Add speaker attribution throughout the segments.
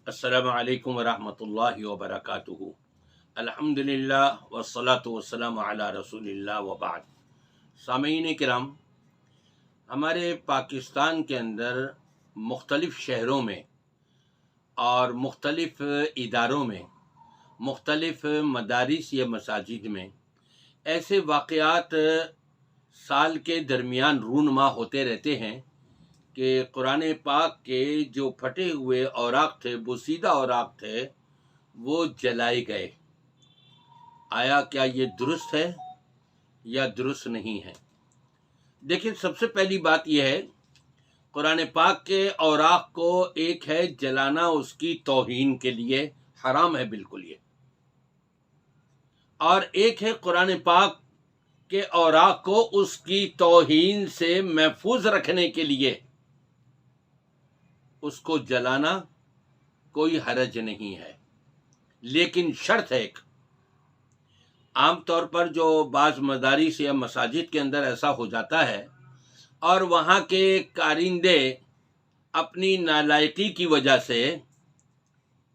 Speaker 1: अस्सलामु अलैकुम वरहमतुल्लाहि वबरकातुहू। अल्हम्दुलिल्लाह वस्सलातु वस्सलामु अला रसूलिल्लाह व बाद। सामीन किराम, हमारे पाकिस्तान के अंदर मुख्तलिफ़ शहरों में और मुख्तलिफ़ इदारों में, मुख्तलिफ़ मदारिस या मसाजिद में ऐसे वाक़यात साल के दरमियान रूनुमा होते रहते हैं कि कुरान पाक के जो फटे हुए औराक थे, बोसीदा औराक थे, वो जलाए गए। आया क्या ये दुरुस्त है या दुरुस्त नहीं है? देखिए, सबसे पहली बात यह है, कुरान पाक के औराक को एक है जलाना उसकी तौहीन के लिए हराम है बिल्कुल ये, और एक है कुरान पाक के औराक को उसकी तौहीन से महफूज रखने के लिए उसको जलाना कोई हरज नहीं है। लेकिन शर्त है एक, आम तौर पर जो बाज़ मदारिस या मसाजिद के अंदर ऐसा हो जाता है और वहाँ के कारिंदे अपनी नालायकी की वजह से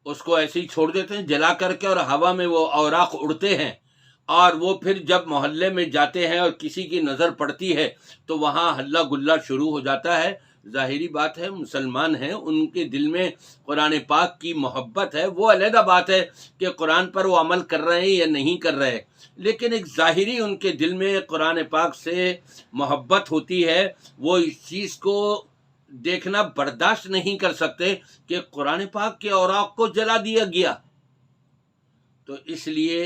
Speaker 1: उसको ऐसे ही छोड़ देते हैं जला करके, और हवा में वो औराक उड़ते हैं, और वो फिर जब मोहल्ले में जाते हैं और किसी की नज़र पड़ती है तो वहाँ हल्ला गुल्ला शुरू हो जाता है। ज़ाहिरी बात है, मुसलमान हैं, उनके दिल में कुरान पाक की मोहब्बत है, वो अलहदा बात है कि कुरान पर वो अमल कर रहे हैं या नहीं कर रहे, लेकिन एक ज़ाहिरी उनके दिल में कुरान पाक से मोहब्बत होती है। वो इस चीज़ को देखना बर्दाश्त नहीं कर सकते कि कुरान पाक के औराक को जला दिया गया। तो इसलिए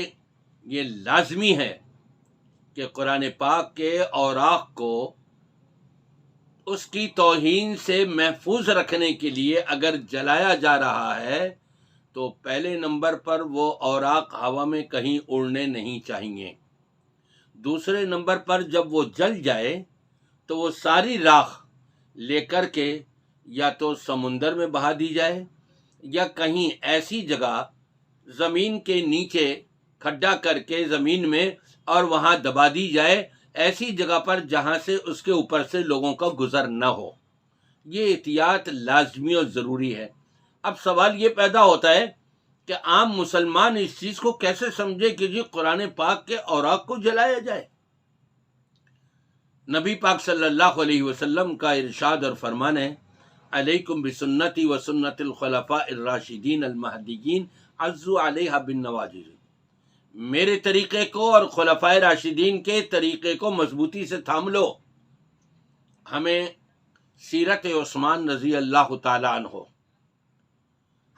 Speaker 1: ये लाजमी है कि कुरान पाक के औराक को उसकी तौहीन से महफूज रखने के लिए अगर जलाया जा रहा है तो पहले नंबर पर वो औराक हवा में कहीं उड़ने नहीं चाहिए। दूसरे नंबर पर जब वो जल जाए तो वो सारी राख लेकर के या तो समुंदर में बहा दी जाए या कहीं ऐसी जगह ज़मीन के नीचे खड्डा करके ज़मीन में और वहाँ दबा दी जाए, ऐसी जगह पर जहाँ से उसके ऊपर से लोगों का गुज़र न हो। ये एहतियात लाजमी और ज़रूरी है। अब सवाल ये पैदा होता है कि आम मुसलमान इस चीज़ को कैसे समझे कि जी कुरान पाक के औराक को जलाया जाए। नबी पाक सल्लल्लाहु अलैहि वसल्लम का इरशाद और फरमान है, अलैकुम बिसुन्नती व सुन्नतिल खुलफाइर राशिदीन अल महदीयीन अज़्ज़ू अलैहा बिन नवाजिज़। मेरे तरीक़े को और खुलफाए राशिदीन के तरीक़े को मजबूती से थाम लो। हमें सीरत उस्मान रज़ी अल्लाह ताला अन्हो,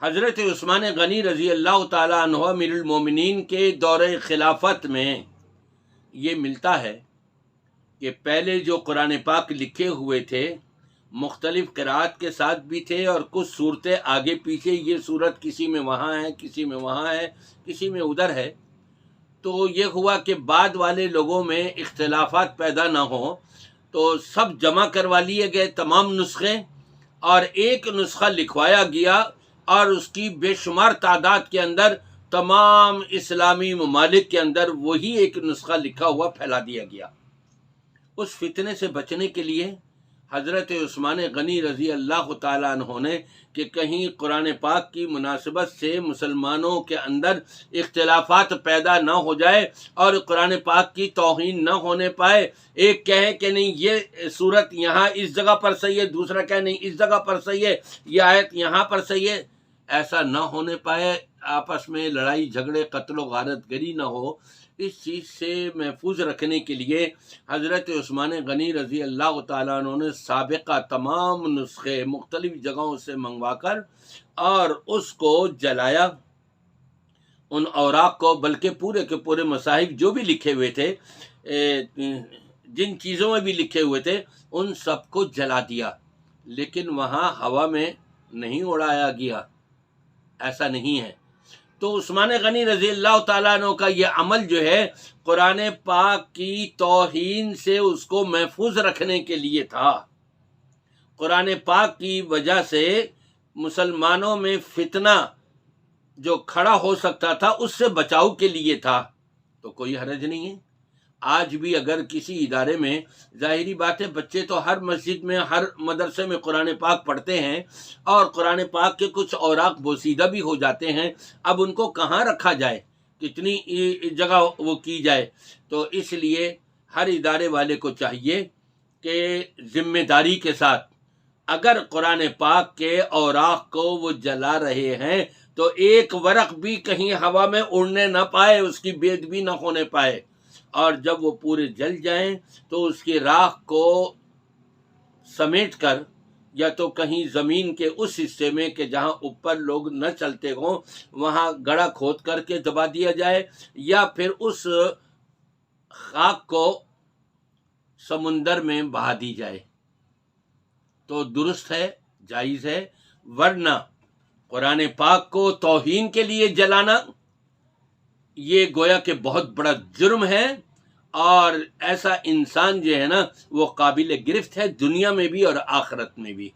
Speaker 1: हज़रत उस्मान गनी रज़ी अल्लाह ताला अन्हो अमीरुल मोमिनीन के दौरे खिलाफत में ये मिलता है कि पहले जो कुरान पाक लिखे हुए थे मुख्तलिफ़ क़िराअत के साथ भी थे, और कुछ सूरतें आगे पीछे, ये सूरत किसी में वहाँ है, किसी में वहाँ है, किसी में उधर है। तो ये हुआ कि बाद वाले लोगों में इख्तिलाफात पैदा ना हो, तो सब जमा करवा लिए गए तमाम नुस्खे, और एक नुस्खा लिखवाया गया, और उसकी बेशुमार तादाद के अंदर तमाम इस्लामी ममालिक के अंदर वही एक नुस्खा लिखा हुआ फैला दिया गया। उस फितने से बचने के लिए हज़रत उस्मान गनी रज़ी अल्लाह ताला अन्हो ने कि कहीं कुरान पाक की मुनासिबत से मुसलमानों के अंदर इख्तिलाफात पैदा ना हो जाए और कुरान पाक की तौहीन ना होने पाए। एक कहे कि नहीं ये सूरत यहाँ इस जगह पर सही है, दूसरा कहे नहीं इस जगह पर सही है, ये आयत यहाँ पर सही है, ऐसा ना होने पाए, आपस में लड़ाई झगड़े कत्ल गारत गरी ना हो। इस चीज़ से महफूज रखने के लिए हज़रत उस्मान गनी रज़ी अल्लाह ताला अन्हु ने साबिक़ा तमाम नुस्खे मुख्तलिफ़ जगहों से मंगवा कर और उसको जलाया, उन औराक को, बल्कि पूरे के पूरे मसाहिब जो भी लिखे हुए थे, जिन चीज़ों में भी लिखे हुए थे, उन सब को जला दिया। लेकिन वहाँ हवा में नहीं उड़ाया गया, ऐसा नहीं है। तो उस्मान गनी रज़ी अल्लाह ताला अन्हु का ये अमल जो है कुरान पाक की तौहीन से उसको महफूज रखने के लिए था। कुरान पाक की वजह से मुसलमानों में फितना जो खड़ा हो सकता था उससे बचाव के लिए था, तो कोई हरज नहीं है। آج بھی اگر کسی ادارے میں، ظاہری بات ہے بچے تو ہر مسجد میں ہر مدرسے میں قرآن پاک پڑھتے ہیں اور قرآن پاک کے کچھ اوراق بوسیدہ بھی ہو جاتے ہیں، اب ان کو کہاں رکھا جائے، کتنی جگہ وہ کی جائے؟ تو اس لیے ہر ادارے والے کو چاہیے کہ ذمہ داری کے ساتھ اگر قرآن پاک کے اوراق کو وہ جلا رہے ہیں تو ایک ورق بھی کہیں ہوا میں اڑنے نہ پائے، اس کی بے ادبی نہ ہونے پائے، اور جب وہ پورے جل جائیں تو اس کی راکھ کو سمیٹ کر یا تو کہیں زمین کے اس حصے میں کہ جہاں اوپر لوگ نہ چلتے ہوں وہاں گڑھا کھود کر کے دبا دیا جائے، یا پھر اس خاک کو سمندر میں بہا دی جائے تو درست ہے، جائز ہے، ورنہ قرآن پاک کو توہین کے لیے جلانا یہ گویا کہ بہت بڑا جرم ہے، اور ایسا انسان جو ہے نا وہ قابل گرفت ہے، دنیا میں بھی اور آخرت میں بھی۔